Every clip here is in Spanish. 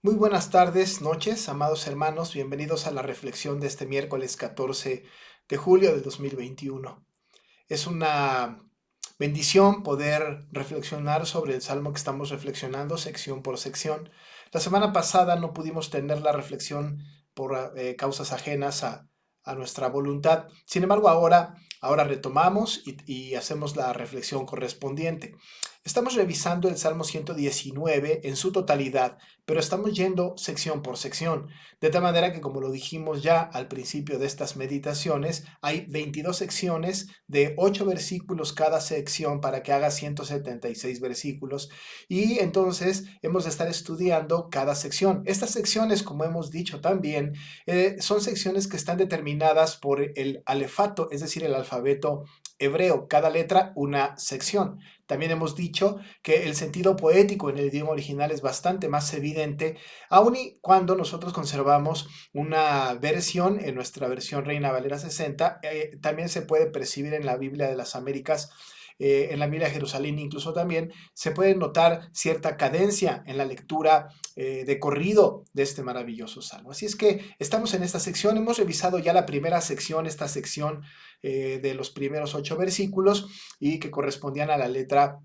Muy buenas tardes, noches, amados hermanos, bienvenidos a la reflexión de este miércoles 14 de julio del 2021. Es una bendición poder reflexionar sobre el salmo que estamos reflexionando sección por sección. La semana pasada no pudimos tener la reflexión por causas ajenas a nuestra voluntad. Sin embargo, ahora retomamos y hacemos la reflexión correspondiente. Estamos revisando el Salmo 119 en su totalidad, pero estamos yendo sección por sección, de tal manera que, como lo dijimos ya al principio de estas meditaciones, hay 22 secciones de 8 versículos cada sección para que haga 176 versículos, y entonces hemos de estar estudiando cada sección. Estas secciones, como hemos dicho también, son secciones que están determinadas por el alefato, es decir, el alfabeto hebreo, cada letra una sección. También hemos dicho que el sentido poético en el idioma original es bastante más evidente, aun y cuando nosotros conservamos una versión, en nuestra versión Reina Valera 60, también se puede percibir en la Biblia de las Américas, en la Biblia de Jerusalén incluso también, se puede notar cierta cadencia en la lectura de corrido de este maravilloso salmo. Así es que estamos en esta sección, hemos revisado ya la primera sección, esta sección de los primeros 8 versículos y que correspondían a la letra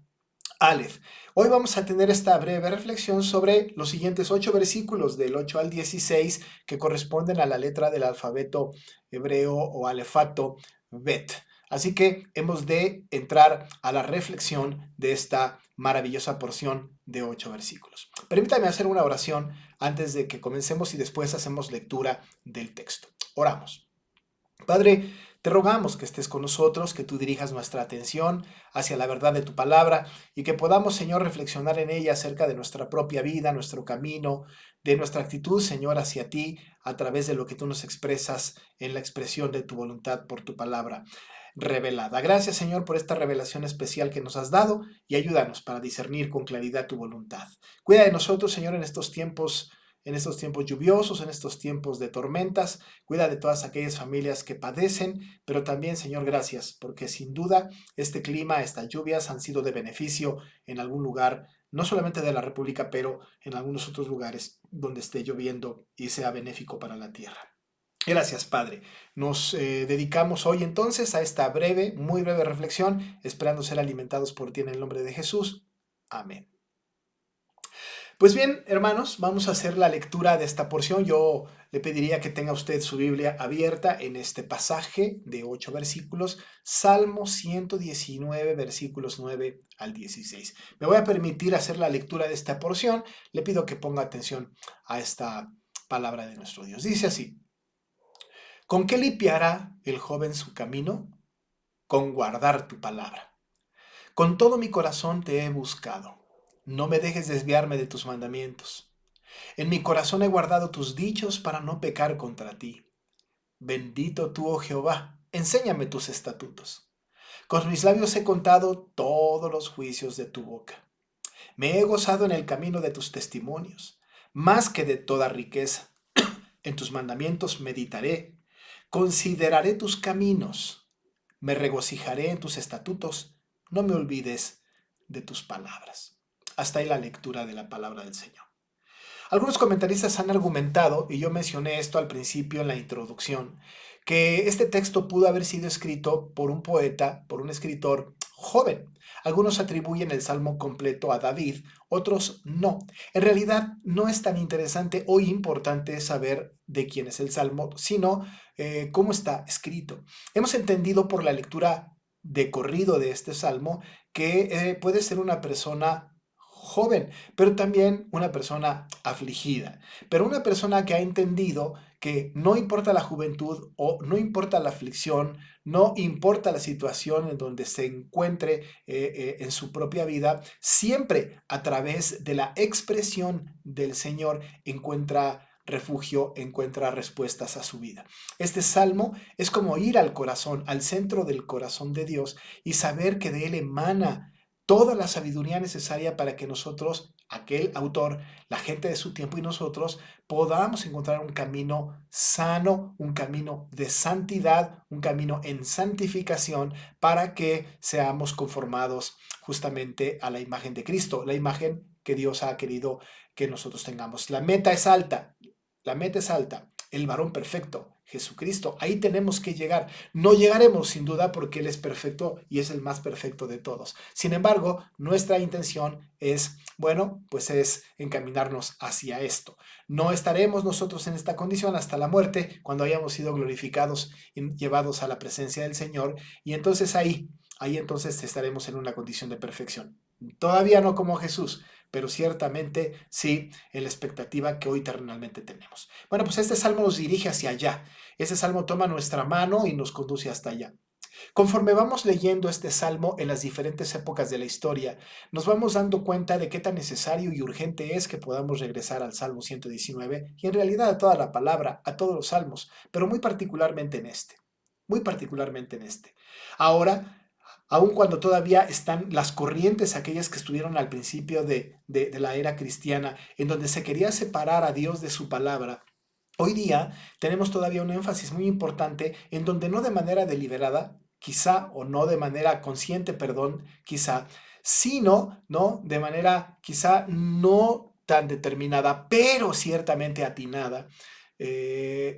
Aleph. Hoy vamos a tener esta breve reflexión sobre los siguientes 8 versículos del 8 al 16 que corresponden a la letra del alfabeto hebreo o alefato Bet. Así que hemos de entrar a la reflexión de esta maravillosa porción de 8 versículos. Permítame hacer una oración antes de que comencemos y después hacemos lectura del texto. Oramos. Padre, te rogamos que estés con nosotros, que tú dirijas nuestra atención hacia la verdad de tu palabra y que podamos, Señor, reflexionar en ella acerca de nuestra propia vida, nuestro camino, de nuestra actitud, Señor, hacia ti, a través de lo que tú nos expresas en la expresión de tu voluntad por tu palabra revelada. Gracias, Señor, por esta revelación especial que nos has dado y ayúdanos para discernir con claridad tu voluntad. Cuida de nosotros, Señor, en estos tiempos lluviosos, en estos tiempos de tormentas. Cuida de todas aquellas familias que padecen, pero también, Señor, gracias, porque sin duda este clima, estas lluvias han sido de beneficio en algún lugar, no solamente de la República, pero en algunos otros lugares donde esté lloviendo y sea benéfico para la tierra. Gracias, Padre. Nos dedicamos hoy entonces a esta breve, muy breve reflexión, esperando ser alimentados por ti en el nombre de Jesús. Amén. Pues bien, hermanos, vamos a hacer la lectura de esta porción. Yo le pediría que tenga usted su Biblia abierta en este pasaje de 8 versículos, Salmo 119, versículos 9 al 16. Me voy a permitir hacer la lectura de esta porción. Le pido que ponga atención a esta palabra de nuestro Dios. Dice así: ¿Con qué limpiará el joven su camino? Con guardar tu palabra. Con todo mi corazón te he buscado. No me dejes desviarme de tus mandamientos. En mi corazón he guardado tus dichos para no pecar contra ti. Bendito tú, oh Jehová, enséñame tus estatutos. Con mis labios he contado todos los juicios de tu boca. Me he gozado en el camino de tus testimonios, más que de toda riqueza. En tus mandamientos meditaré, consideraré tus caminos, me regocijaré en tus estatutos, no me olvides de tus palabras. Hasta ahí la lectura de la palabra del Señor. Algunos comentaristas han argumentado, y yo mencioné esto al principio en la introducción, que este texto pudo haber sido escrito por un poeta, por un escritor joven. Algunos atribuyen el salmo completo a David, otros no. En realidad no es tan interesante o importante saber de quién es el salmo, sino cómo está escrito. Hemos entendido por la lectura de corrido de este salmo que puede ser una persona joven, pero también una persona afligida, pero una persona que ha entendido que no importa la juventud o no importa la aflicción, no importa la situación en donde se encuentre en su propia vida, siempre a través de la expresión del Señor encuentra refugio, encuentra respuestas a su vida. Este salmo es como ir al corazón, al centro del corazón de Dios y saber que de Él emana toda la sabiduría necesaria para que nosotros, aquel autor, la gente de su tiempo y nosotros podamos encontrar un camino sano, un camino de santidad, un camino en santificación para que seamos conformados justamente a la imagen de Cristo, la imagen que Dios ha querido que nosotros tengamos. La meta es alta, la meta es alta. El varón perfecto, Jesucristo, ahí tenemos que llegar. No llegaremos sin duda porque Él es perfecto y es el más perfecto de todos. Sin embargo, nuestra intención es, bueno, pues es encaminarnos hacia esto. No estaremos nosotros en esta condición hasta la muerte, cuando hayamos sido glorificados y llevados a la presencia del Señor, y entonces ahí entonces estaremos en una condición de perfección. Todavía no como Jesús, pero ciertamente sí en la expectativa que hoy terrenalmente tenemos. Bueno, pues este salmo nos dirige hacia allá. Este salmo toma nuestra mano y nos conduce hasta allá. Conforme vamos leyendo este salmo en las diferentes épocas de la historia, nos vamos dando cuenta de qué tan necesario y urgente es que podamos regresar al Salmo 119 y en realidad a toda la palabra, a todos los salmos, pero muy particularmente en este. Muy particularmente en este. Ahora, aun cuando todavía están las corrientes, aquellas que estuvieron al principio de la era cristiana, en donde se quería separar a Dios de su palabra, hoy día tenemos todavía un énfasis muy importante en donde no de manera deliberada, quizá, o no de manera consciente, perdón, quizá, sino, ¿no? De manera quizá no tan determinada, pero ciertamente atinada,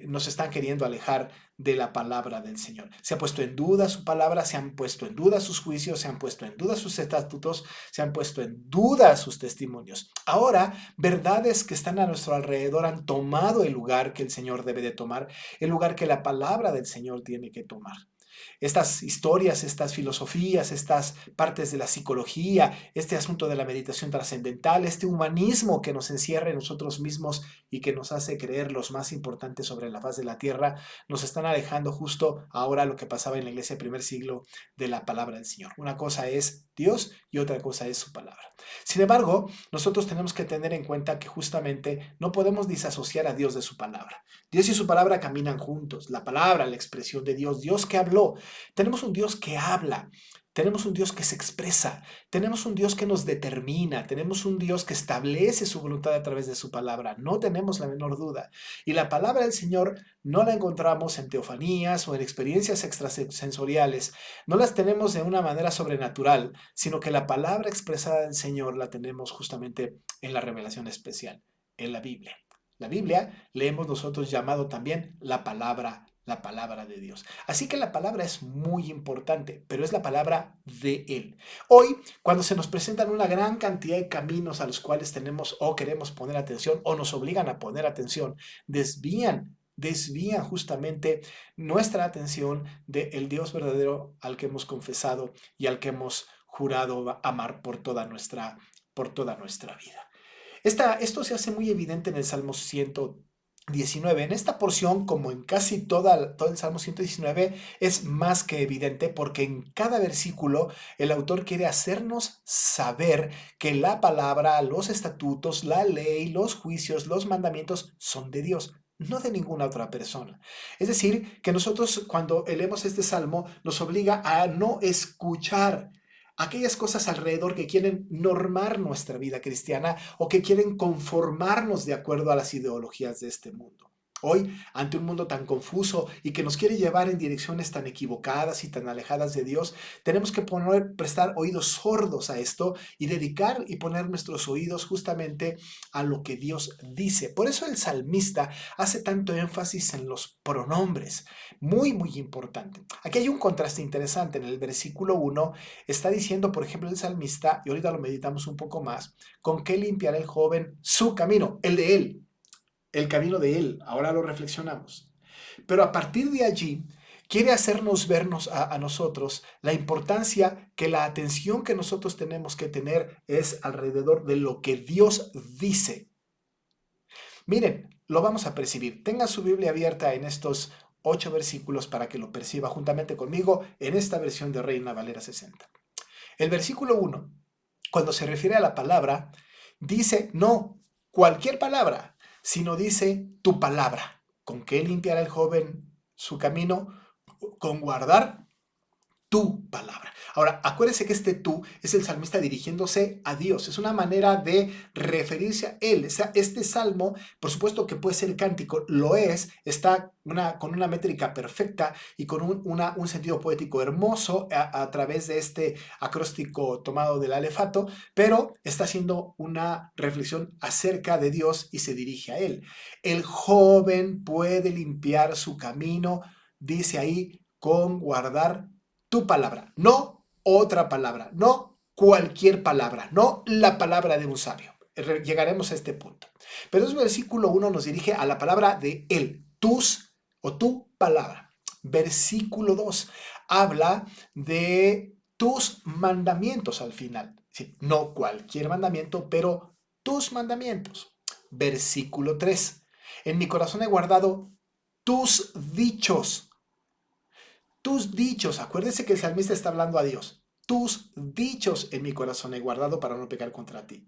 nos están queriendo alejar de la palabra del Señor. Se ha puesto en duda su palabra, se han puesto en duda sus juicios, se han puesto en duda sus estatutos, se han puesto en duda sus testimonios. Ahora, verdades que están a nuestro alrededor han tomado el lugar que el Señor debe de tomar, el lugar que la palabra del Señor tiene que tomar. Estas historias, estas filosofías, estas partes de la psicología, este asunto de la meditación trascendental, este humanismo que nos encierra en nosotros mismos y que nos hace creer los más importantes sobre la faz de la tierra, nos están alejando justo ahora lo que pasaba en la iglesia del primer siglo de la palabra del Señor. Una cosa es Dios y otra cosa es su palabra. Sin embargo, nosotros tenemos que tener en cuenta que justamente no podemos disasociar a Dios de su palabra. Dios y su palabra caminan juntos. La palabra, la expresión de Dios, Dios que habló. Tenemos un Dios que habla, tenemos un Dios que se expresa, tenemos un Dios que nos determina, tenemos un Dios que establece su voluntad a través de su palabra, no tenemos la menor duda. Y la palabra del Señor no la encontramos en teofanías o en experiencias extrasensoriales, no las tenemos de una manera sobrenatural, sino que la palabra expresada del Señor la tenemos justamente en la revelación especial, en la Biblia. La Biblia le hemos nosotros llamado también la palabra de Dios. Así que la palabra es muy importante, pero es la palabra de Él. Hoy, cuando se nos presentan una gran cantidad de caminos a los cuales tenemos o queremos poner atención o nos obligan a poner atención, desvían justamente nuestra atención del Dios verdadero al que hemos confesado y al que hemos jurado amar por toda nuestra vida. Esto se hace muy evidente en el Salmo 119. En esta porción, como en casi todo el Salmo 119, es más que evidente porque en cada versículo el autor quiere hacernos saber que la palabra, los estatutos, la ley, los juicios, los mandamientos son de Dios, no de ninguna otra persona. Es decir, que nosotros cuando leemos este salmo nos obliga a no escuchar aquellas cosas alrededor que quieren normar nuestra vida cristiana o que quieren conformarnos de acuerdo a las ideologías de este mundo. Hoy, ante un mundo tan confuso y que nos quiere llevar en direcciones tan equivocadas y tan alejadas de Dios, tenemos que prestar oídos sordos a esto y dedicar y poner nuestros oídos justamente a lo que Dios dice. Por eso el salmista hace tanto énfasis en los pronombres. Muy, muy importante. Aquí hay un contraste interesante. En el versículo 1 está diciendo, por ejemplo, el salmista, y ahorita lo meditamos un poco más, ¿con qué limpiará el joven su camino? El de él, el camino de él. Ahora lo reflexionamos. Pero a partir de allí, quiere hacernos vernos a nosotros la importancia que la atención que nosotros tenemos que tener es alrededor de lo que Dios dice. Miren, lo vamos a percibir. Tenga su Biblia abierta en estos 8 versículos para que lo perciba juntamente conmigo en esta versión de Reina Valera 60. El versículo 1, cuando se refiere a la palabra, dice no cualquier palabra, sino dice tu palabra. ¿Con qué limpiará el joven su camino? Con guardar tu palabra. Ahora, acuérdese que este tú es el salmista dirigiéndose a Dios. Es una manera de referirse a Él. Este salmo, por supuesto que puede ser cántico, lo es, está con una métrica perfecta y con un sentido poético hermoso a través de este acróstico tomado del alefato, pero está haciendo una reflexión acerca de Dios y se dirige a Él. El joven puede limpiar su camino, dice ahí, con guardar tu palabra, no otra palabra, no cualquier palabra, no la palabra de un sabio. Llegaremos a este punto. Pero el versículo 1 nos dirige a la palabra de él, tus o tu palabra. Versículo 2 habla de tus mandamientos al final. Sí, no cualquier mandamiento, pero tus mandamientos. Versículo 3. En mi corazón he guardado tus dichos. Tus dichos, acuérdese que el salmista está hablando a Dios. Tus dichos en mi corazón he guardado para no pecar contra ti.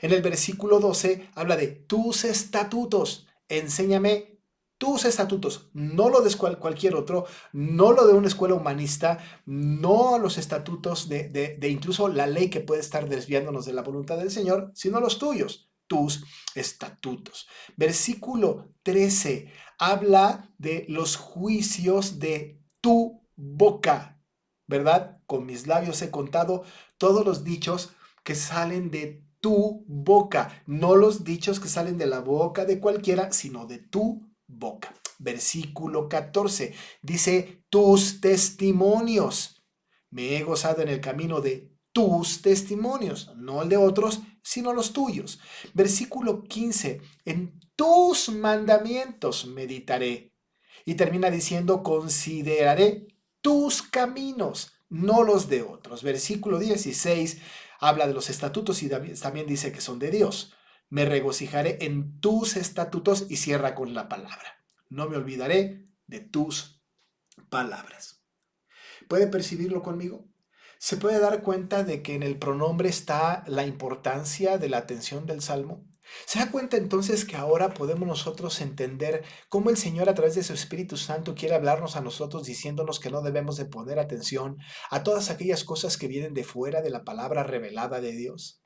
En el versículo 12 habla de tus estatutos. Enséñame tus estatutos, no lo de cualquier otro, no lo de una escuela humanista, no los estatutos de incluso la ley que puede estar desviándonos de la voluntad del Señor, sino los tuyos, tus estatutos. Versículo 13 habla de los juicios de tu boca, ¿verdad? Con mis labios he contado todos los dichos que salen de tu boca, no los dichos que salen de la boca de cualquiera, sino de tu boca. Versículo 14 dice, tus testimonios. Me he gozado en el camino de tus testimonios, no el de otros, sino los tuyos. Versículo 15, en tus mandamientos meditaré. Y termina diciendo, consideraré tus caminos, no los de otros. Versículo 16 habla de los estatutos y también dice que son de Dios. Me regocijaré en tus estatutos y cierra con la palabra. No me olvidaré de tus palabras. ¿Puede percibirlo conmigo? ¿Se puede dar cuenta de que en el pronombre está la importancia de la atención del salmo? ¿Se da cuenta entonces que ahora podemos nosotros entender cómo el Señor a través de su Espíritu Santo quiere hablarnos a nosotros diciéndonos que no debemos de poner atención a todas aquellas cosas que vienen de fuera de la palabra revelada de Dios?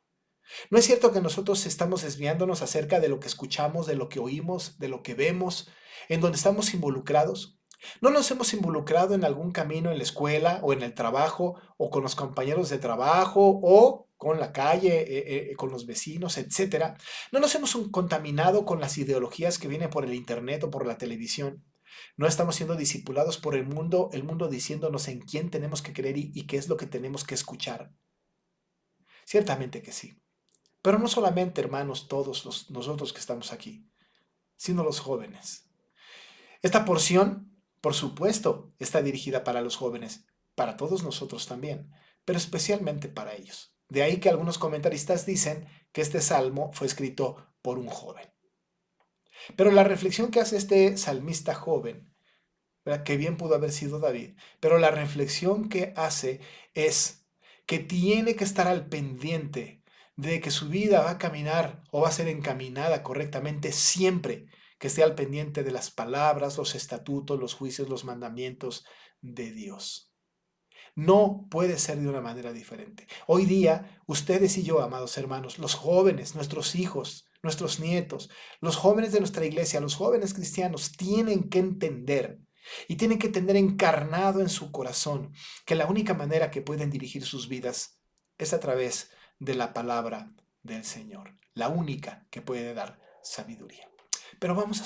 ¿No es cierto que nosotros estamos desviándonos acerca de lo que escuchamos, de lo que oímos, de lo que vemos, en donde estamos involucrados? ¿No nos hemos involucrado en algún camino en la escuela o en el trabajo o con los compañeros de trabajo o con la calle, con los vecinos, etcétera? ¿No nos hemos contaminado con las ideologías que vienen por el internet o por la televisión? ¿No estamos siendo discipulados por el mundo diciéndonos en quién tenemos que creer y qué es lo que tenemos que escuchar? Ciertamente que sí. Pero no solamente, hermanos, nosotros que estamos aquí, sino los jóvenes. Esta porción, por supuesto, está dirigida para los jóvenes, para todos nosotros también, pero especialmente para ellos. De ahí que algunos comentaristas dicen que este salmo fue escrito por un joven. Pero la reflexión que hace este salmista joven, ¿verdad?, que bien pudo haber sido David, pero la reflexión que hace es que tiene que estar al pendiente de que su vida va a caminar o va a ser encaminada correctamente siempre que esté al pendiente de las palabras, los estatutos, los juicios, los mandamientos de Dios. No puede ser de una manera diferente. Hoy día, ustedes y yo, amados hermanos, los jóvenes, nuestros hijos, nuestros nietos, los jóvenes de nuestra iglesia, los jóvenes cristianos, tienen que entender y tienen que tener encarnado en su corazón que la única manera que pueden dirigir sus vidas es a través de la palabra del Señor, la única que puede dar sabiduría. Pero vamos a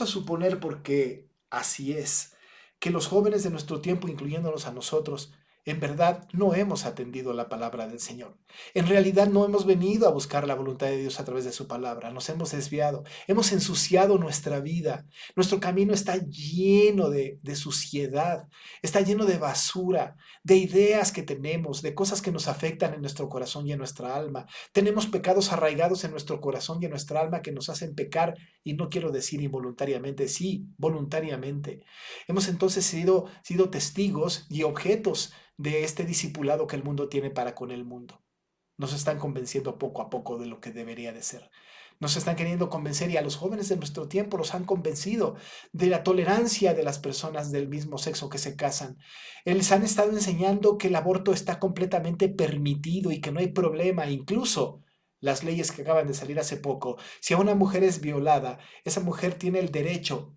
suponer porque así es, que los jóvenes de nuestro tiempo, incluyéndonos a nosotros, en verdad no hemos atendido la palabra del Señor. En realidad no hemos venido a buscar la voluntad de Dios a través de su palabra. Nos hemos desviado, hemos ensuciado nuestra vida. Nuestro camino está lleno de suciedad, está lleno de basura, de ideas que tenemos, de cosas que nos afectan en nuestro corazón y en nuestra alma. Tenemos pecados arraigados en nuestro corazón y en nuestra alma que nos hacen pecar, y no quiero decir involuntariamente, sí, voluntariamente. Hemos entonces sido testigos y objetos de este discipulado que el mundo tiene para con el mundo. nos están convenciendo poco a poco de lo que debería de ser. Nos están queriendo convencer y a los jóvenes de nuestro tiempo los han convencido de la tolerancia de las personas del mismo sexo que se casan. Les han estado enseñando que el aborto está completamente permitido y que no hay problema. Incluso las leyes que acaban de salir hace poco, si a una mujer es violada, esa mujer tiene el derecho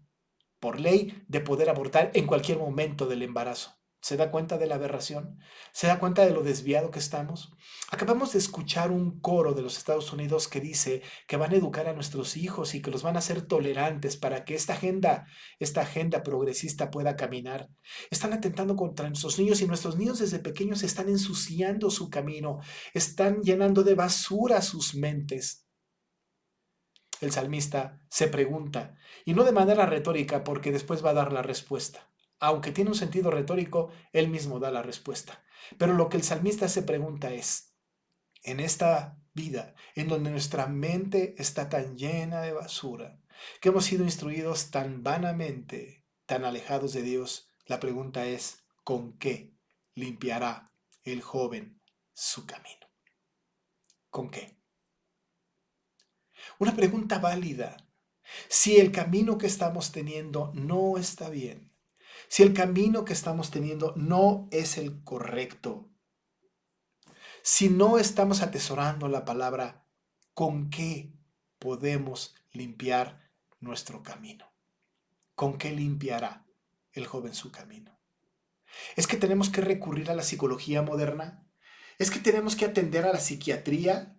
por ley de poder abortar en cualquier momento del embarazo. ¿Se da cuenta de la aberración? ¿Se da cuenta de lo desviado que estamos? Acabamos de escuchar un coro de los Estados Unidos que dice que van a educar a nuestros hijos y que los van a hacer tolerantes para que esta agenda progresista pueda caminar. Están atentando contra nuestros niños y nuestros niños desde pequeños están ensuciando su camino, están llenando de basura sus mentes. El salmista se pregunta, y no de manera retórica porque después va a dar la respuesta. Aunque tiene un sentido retórico, él mismo da la respuesta. Pero lo que el salmista se pregunta es, en esta vida, en donde nuestra mente está tan llena de basura, que hemos sido instruidos tan vanamente, tan alejados de Dios, la pregunta es, ¿con qué limpiará el joven su camino? ¿Con qué? Una pregunta válida. Si el camino que estamos teniendo no está bien, si el camino que estamos teniendo no es el correcto, si no estamos atesorando la palabra, ¿con qué podemos limpiar nuestro camino? ¿Con qué limpiará el joven su camino? ¿Es que tenemos que recurrir a la psicología moderna? ¿Es que tenemos que atender a la psiquiatría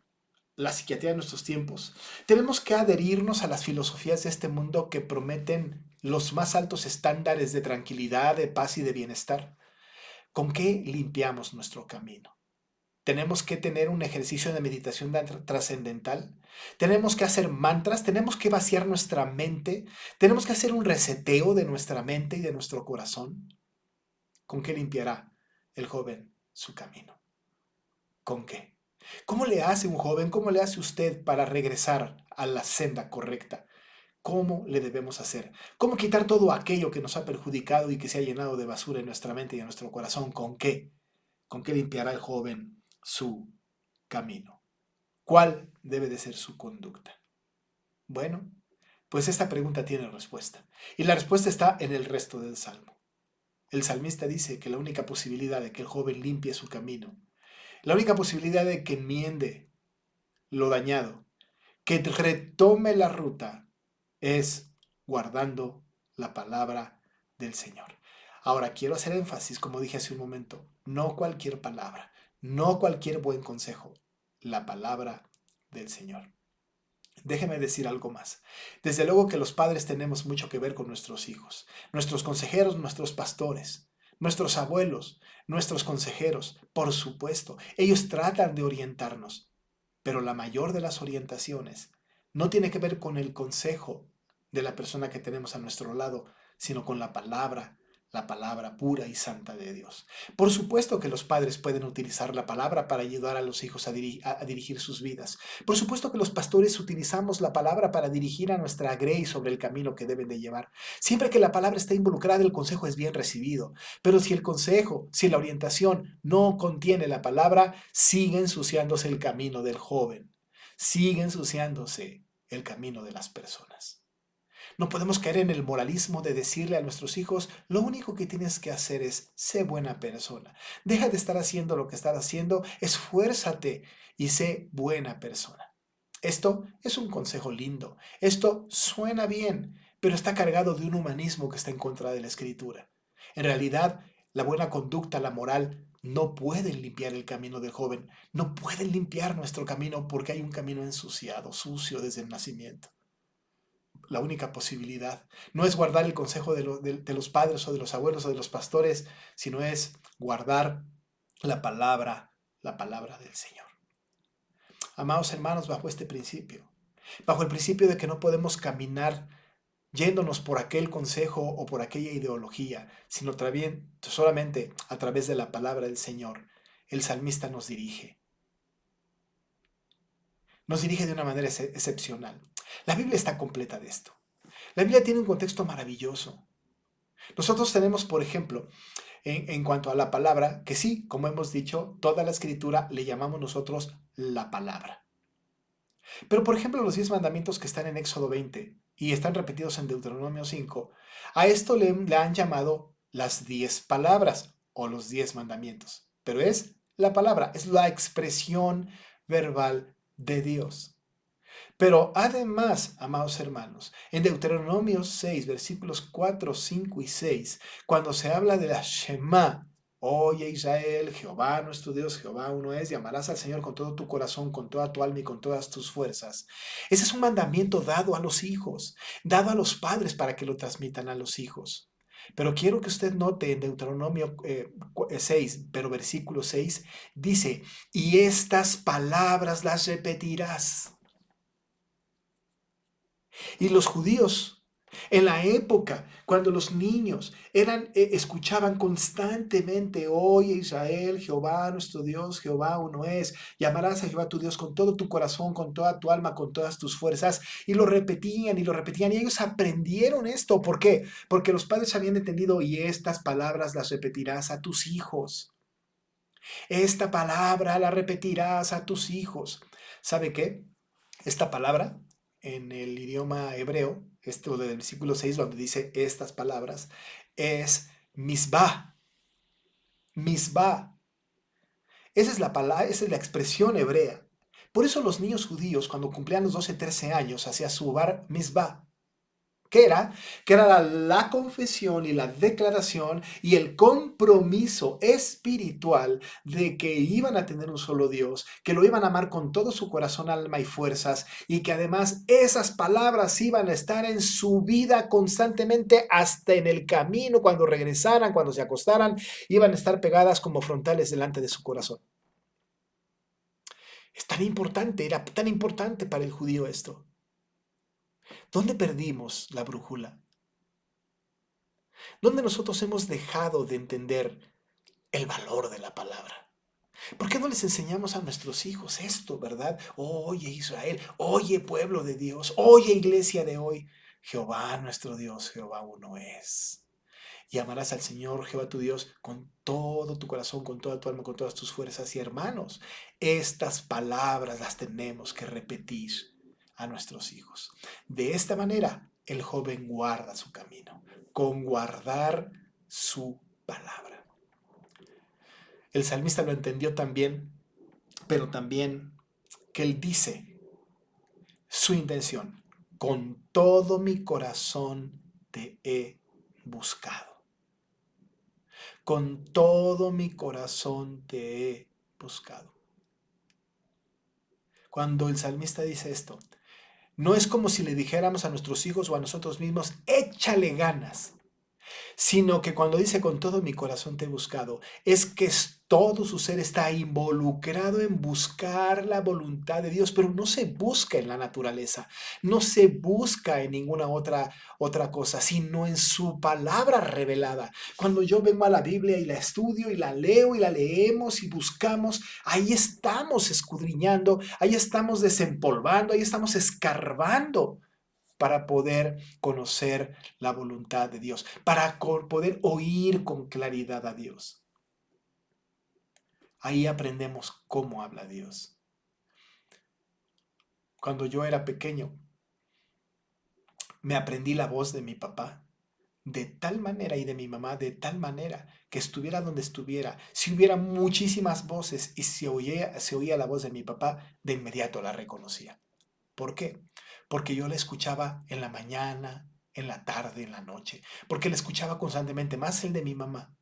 de nuestros tiempos? ¿Tenemos que adherirnos a las filosofías de este mundo que prometen los más altos estándares de tranquilidad, de paz y de bienestar? ¿Con qué limpiamos nuestro camino? ¿Tenemos que tener un ejercicio de meditación trascendental? ¿Tenemos que hacer mantras? ¿Tenemos que vaciar nuestra mente? ¿Tenemos que hacer un reseteo de nuestra mente y de nuestro corazón? ¿Con qué limpiará el joven su camino? ¿Con qué? ¿Cómo le hace un joven? ¿Cómo le hace usted para regresar a la senda correcta? ¿Cómo le debemos hacer? ¿Cómo quitar todo aquello que nos ha perjudicado y que se ha llenado de basura en nuestra mente y en nuestro corazón? ¿Con qué? ¿Con qué limpiará el joven su camino? ¿Cuál debe de ser su conducta? Bueno, pues esta pregunta tiene respuesta. Y la respuesta está en el resto del salmo. El salmista dice que la única posibilidad de que el joven limpie su camino, la única posibilidad de que enmiende lo dañado, que retome la ruta, es guardando la palabra del Señor. Ahora, quiero hacer énfasis, como dije hace un momento, no cualquier palabra, no cualquier buen consejo, la palabra del Señor. Déjeme decir algo más. Desde luego que los padres tenemos mucho que ver con nuestros hijos, nuestros consejeros, nuestros pastores, nuestros abuelos, nuestros consejeros, por supuesto, ellos tratan de orientarnos, pero la mayor de las orientaciones no tiene que ver con el consejo de la persona que tenemos a nuestro lado, sino con la palabra pura y santa de Dios. Por supuesto que los padres pueden utilizar la palabra para ayudar a los hijos a dirigir sus vidas. Por supuesto que los pastores utilizamos la palabra para dirigir a nuestra grey sobre el camino que deben de llevar. Siempre que la palabra está involucrada, el consejo es bien recibido. Pero si el consejo, si la orientación no contiene la palabra, sigue ensuciándose el camino del joven. Sigue ensuciándose el camino de las personas. No podemos caer en el moralismo de decirle a nuestros hijos, lo único que tienes que hacer es ser buena persona. Deja de estar haciendo lo que estás haciendo, esfuérzate y sé buena persona. Esto es un consejo lindo, esto suena bien, pero está cargado de un humanismo que está en contra de la escritura. En realidad, la buena conducta, la moral, no pueden limpiar el camino del joven, no pueden limpiar nuestro camino porque hay un camino ensuciado, sucio desde el nacimiento. La única posibilidad no es guardar el consejo de los padres o de los abuelos o de los pastores, sino es guardar la palabra del Señor. Amados hermanos, bajo el principio de que no podemos caminar yéndonos por aquel consejo o por aquella ideología, sino solamente a través de la palabra del Señor, el salmista nos dirige. Nos dirige de una manera excepcional. La Biblia está completa de esto. La Biblia tiene un contexto maravilloso. Nosotros tenemos, por ejemplo, en cuanto a la palabra, que sí, como hemos dicho, toda la escritura le llamamos nosotros la palabra. Pero por ejemplo, los 10 mandamientos que están en Éxodo 20 y están repetidos en Deuteronomio 5, a esto le han llamado las 10 palabras o los 10 mandamientos. Pero es la palabra, es la expresión verbal de Dios. Pero además, amados hermanos, en Deuteronomio 6, versículos 4, 5 y 6, cuando se habla de la Shema, oye Israel, Jehová nuestro Dios, Jehová uno es, y amarás al Señor con todo tu corazón, con toda tu alma y con todas tus fuerzas. Ese es un mandamiento dado a los hijos, dado a los padres para que lo transmitan a los hijos. Pero quiero que usted note en Deuteronomio 6, pero versículo 6, dice, y estas palabras las repetirás. Y los judíos, en la época, cuando los niños escuchaban constantemente, oye Israel, Jehová nuestro Dios, Jehová uno es, y amarás a Jehová tu Dios con todo tu corazón, con toda tu alma, con todas tus fuerzas, y lo repetían y lo repetían, y ellos aprendieron esto. ¿Por qué? Porque los padres habían entendido, y estas palabras las repetirás a tus hijos. Esta palabra la repetirás a tus hijos. ¿Sabe qué? Esta palabra en el idioma hebreo, esto del versículo 6, donde dice estas palabras, es misbah. Misbah. Esa es la palabra, esa es la expresión hebrea. Por eso los niños judíos, cuando cumplían los 12, 13 años, hacían su bar misbah. ¿Qué era? Que era la confesión y la declaración y el compromiso espiritual de que iban a tener un solo Dios, que lo iban a amar con todo su corazón, alma y fuerzas, y que además esas palabras iban a estar en su vida constantemente hasta en el camino, cuando regresaran, cuando se acostaran, iban a estar pegadas como frontales delante de su corazón. Es tan importante, era tan importante para el judío esto. ¿Dónde perdimos la brújula? ¿Dónde nosotros hemos dejado de entender el valor de la palabra? ¿Por qué no les enseñamos a nuestros hijos esto, verdad? Oye Israel, oye pueblo de Dios, oye iglesia de hoy, Jehová nuestro Dios, Jehová uno es. Y amarás al Señor, Jehová tu Dios, con todo tu corazón, con toda tu alma, con todas tus fuerzas. Y hermanos, estas palabras las tenemos que repetir a nuestros hijos. De esta manera, el joven guarda su camino, con guardar su palabra. El salmista lo entendió también, pero también que él dice su intención: con todo mi corazón te he buscado. Con todo mi corazón te he buscado. Cuando el salmista dice esto, no es como si le dijéramos a nuestros hijos o a nosotros mismos, échale ganas, sino que cuando dice con todo mi corazón te he buscado, es que todo su ser está involucrado en buscar la voluntad de Dios, pero no se busca en la naturaleza, no se busca en ninguna otra cosa, sino en su palabra revelada. Cuando yo vengo a la Biblia y la estudio y la leo y la leemos y buscamos, ahí estamos escudriñando, ahí estamos desempolvando, ahí estamos escarbando para poder conocer la voluntad de Dios, para poder oír con claridad a Dios. Ahí aprendemos cómo habla Dios. Cuando yo era pequeño, me aprendí la voz de mi papá de tal manera y de mi mamá de tal manera que estuviera donde estuviera, si hubiera muchísimas voces y se oía la voz de mi papá, de inmediato la reconocía. ¿Por qué? Porque yo la escuchaba en la mañana, en la tarde, en la noche, porque la escuchaba constantemente, más el de mi mamá.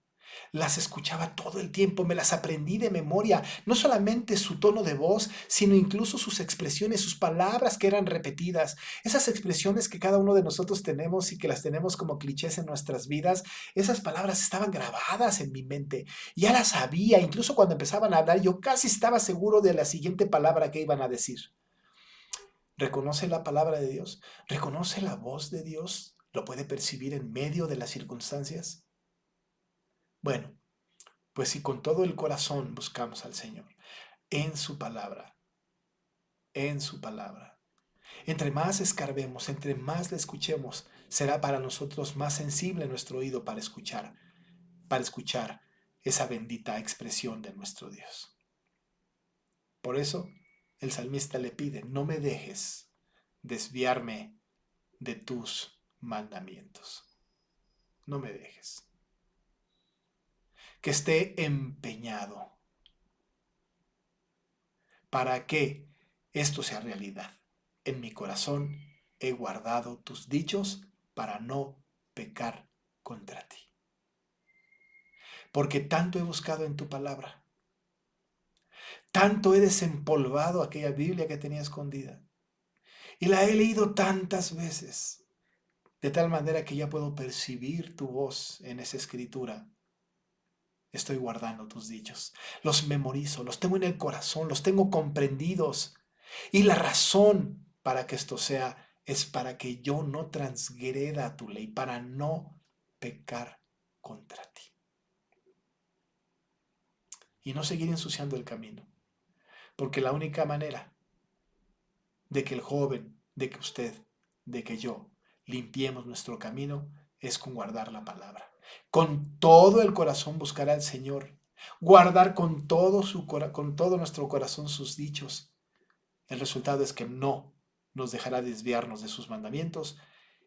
Las escuchaba todo el tiempo, me las aprendí de memoria, no solamente su tono de voz, sino incluso sus expresiones, sus palabras que eran repetidas, esas expresiones que cada uno de nosotros tenemos y que las tenemos como clichés en nuestras vidas, esas palabras estaban grabadas en mi mente, ya las sabía, incluso cuando empezaban a hablar, yo casi estaba seguro de la siguiente palabra que iban a decir. ¿Reconoce la palabra de Dios? ¿Reconoce la voz de Dios? ¿Lo puede percibir en medio de las circunstancias? Bueno, pues si con todo el corazón buscamos al Señor, en su palabra, en su palabra, entre más escarbemos, entre más le escuchemos, será para nosotros más sensible nuestro oído para escuchar. para escuchar esa bendita expresión de nuestro Dios. Por eso el salmista le pide, no me dejes desviarme de tus mandamientos. No me dejes. Que esté empeñado para que esto sea realidad. En mi corazón he guardado tus dichos para no pecar contra ti. Porque tanto he buscado en tu palabra, tanto he desempolvado aquella Biblia que tenía escondida y la he leído tantas veces, de tal manera que ya puedo percibir tu voz en esa escritura. Estoy guardando tus dichos, los memorizo, los tengo en el corazón, los tengo comprendidos. Y la razón para que esto sea es para que yo no transgreda tu ley, para no pecar contra ti. Y no seguir ensuciando el camino. Porque la única manera de que el joven, de que usted, de que yo limpiemos nuestro camino es con guardar la palabra. Con todo el corazón buscar al Señor. Guardar con todo nuestro corazón sus dichos. El resultado es que no nos dejará desviarnos de sus mandamientos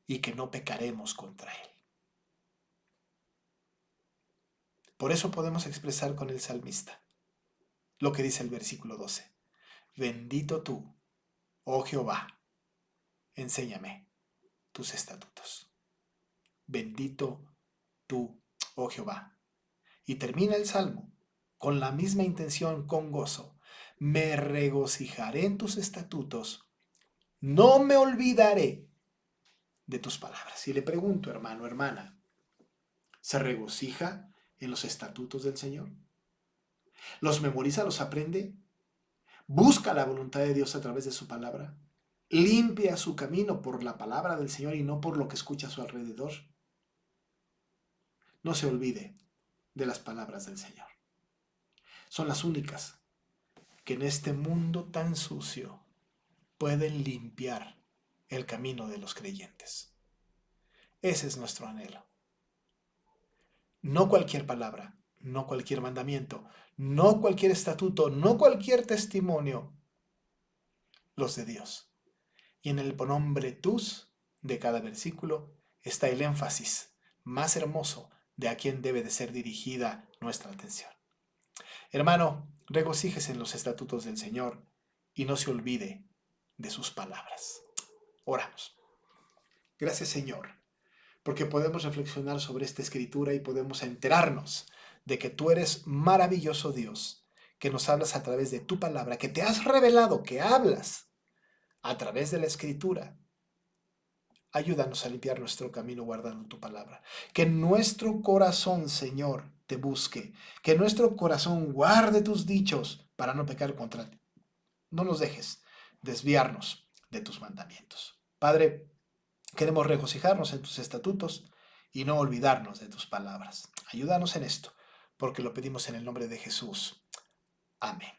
y que no pecaremos contra Él. Por eso podemos expresar con el salmista lo que dice el versículo 12. Bendito tú, oh Jehová, enséñame tus estatutos. Bendito tú, oh Jehová. Y termina el salmo con la misma intención, con gozo. Me regocijaré en tus estatutos, no me olvidaré de tus palabras. Y le pregunto, hermano, hermana, ¿se regocija en los estatutos del Señor? ¿Los memoriza, los aprende? ¿Busca la voluntad de Dios a través de su palabra? ¿Limpia su camino por la palabra del Señor y no por lo que escucha a su alrededor? No se olvide de las palabras del Señor. Son las únicas que en este mundo tan sucio pueden limpiar el camino de los creyentes. Ese es nuestro anhelo. No cualquier palabra, no cualquier mandamiento, no cualquier estatuto, no cualquier testimonio, los de Dios. Y en el pronombre tus de cada versículo está el énfasis más hermoso de a quién debe de ser dirigida nuestra atención. Hermano, regocíjese en los estatutos del Señor y no se olvide de sus palabras. Oramos. Gracias, Señor, porque podemos reflexionar sobre esta escritura y podemos enterarnos de que tú eres maravilloso Dios, que nos hablas a través de tu palabra, que te has revelado, que hablas a través de la escritura. Ayúdanos a limpiar nuestro camino guardando tu palabra. Que nuestro corazón, Señor, te busque. Que nuestro corazón guarde tus dichos para no pecar contra ti. No nos dejes desviarnos de tus mandamientos. Padre, queremos regocijarnos en tus estatutos y no olvidarnos de tus palabras. Ayúdanos en esto, porque lo pedimos en el nombre de Jesús. Amén.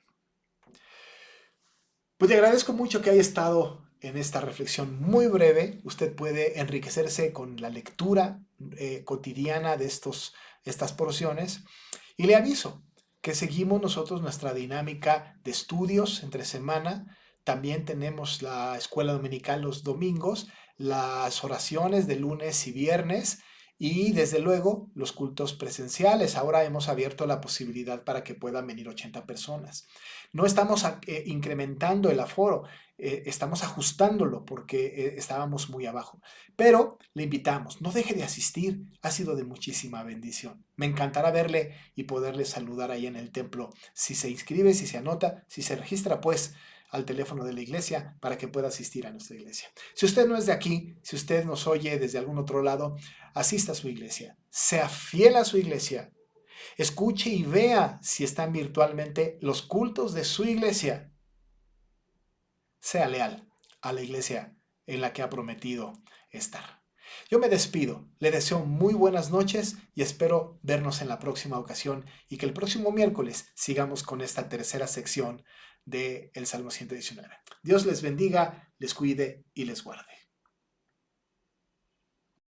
Pues le agradezco mucho que haya estado en esta reflexión muy breve. Usted puede enriquecerse con la lectura cotidiana de estas porciones. Y le aviso que seguimos nosotros nuestra dinámica de estudios entre semana. También tenemos la escuela dominical los domingos, las oraciones de lunes y viernes y desde luego los cultos presenciales. Ahora hemos abierto la posibilidad para que puedan venir 80 personas. No estamos incrementando el aforo, estamos ajustándolo porque estábamos muy abajo. Pero le invitamos, no deje de asistir, ha sido de muchísima bendición. Me encantará verle y poderle saludar ahí en el templo. Si se inscribe, si se anota, si se registra, pues al teléfono de la iglesia para que pueda asistir a nuestra iglesia. Si usted no es de aquí, si usted nos oye desde algún otro lado, asista a su iglesia, sea fiel a su iglesia, escuche y vea si están virtualmente los cultos de su iglesia. Sea leal a la iglesia en la que ha prometido estar. Yo me despido, le deseo muy buenas noches y espero vernos en la próxima ocasión y que el próximo miércoles sigamos con esta tercera sección del Salmo 119. Dios les bendiga, les cuide y les guarde.